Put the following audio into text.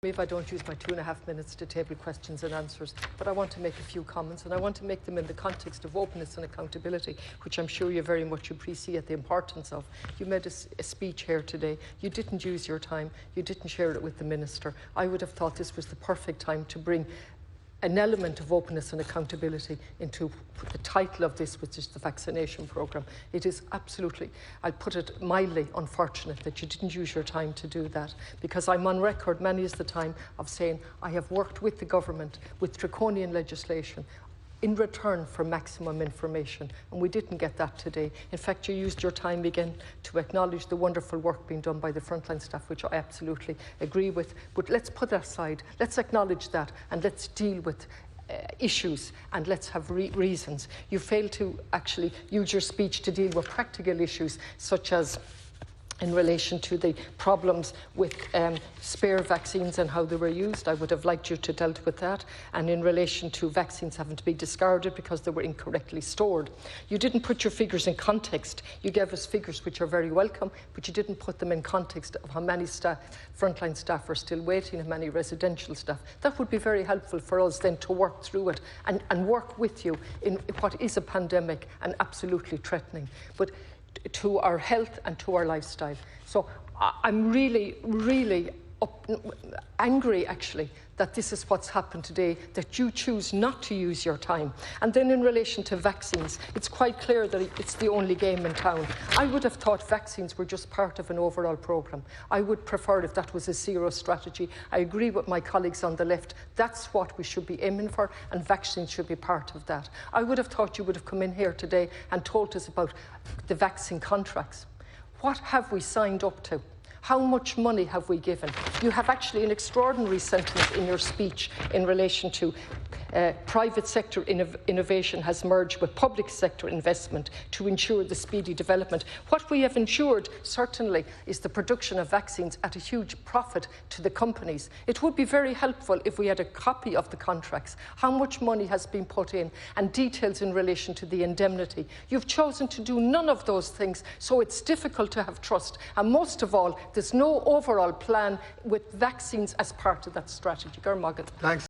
If I don't use my 2.5 minutes to table questions and answers, but I want to make a few comments, and I want to make them in the context of openness and accountability, which I'm sure you very much appreciate the importance of. You made a speech here today. You didn't use your time. You didn't share it with the Minister. I would have thought this was the perfect time to bring an element of openness and accountability into the title of this, which is the vaccination programme. It is absolutely, I'll put it mildly, unfortunate that you didn't use your time to do that, because I'm on record many is the time of saying I have worked with the government with draconian legislation in return for maximum information, and we didn't get that today. In fact, you used your time again to acknowledge the wonderful work being done by the frontline staff, which I absolutely agree with. But let's put that aside, let's acknowledge that, and let's deal with issues, and let's have reasons. You failed to actually use your speech to deal with practical issues, such as in relation to the problems with spare vaccines and how they were used. I would have liked you to dealt with that. And in relation to vaccines having to be discarded because they were incorrectly stored. You didn't put your figures in context. You gave us figures which are very welcome, but you didn't put them in context of how many frontline staff are still waiting and many residential staff. That would be very helpful for us then to work through it and work with you in what is a pandemic and absolutely threatening, but to our health and to our lifestyle. So I'm really, really angry, actually, that this is what's happened today, that you choose not to use your time. And then in relation to vaccines, it's quite clear that it's the only game in town. I would have thought vaccines were just part of an overall programme. I would prefer if that was a zero strategy. I agree with my colleagues on the left. That's what we should be aiming for, and vaccines should be part of that. I would have thought you would have come in here today and told us about the vaccine contracts. What have we signed up to? How much money have we given? You have actually an extraordinary sentence in your speech in relation to private sector innovation has merged with public sector investment to ensure the speedy development. What we have ensured, certainly, is the production of vaccines at a huge profit to the companies. It would be very helpful if we had a copy of the contracts, how much money has been put in, and details in relation to the indemnity. You've chosen to do none of those things, so it's difficult to have trust. And most of all, there's no overall plan with vaccines as part of that strategy. Thanks.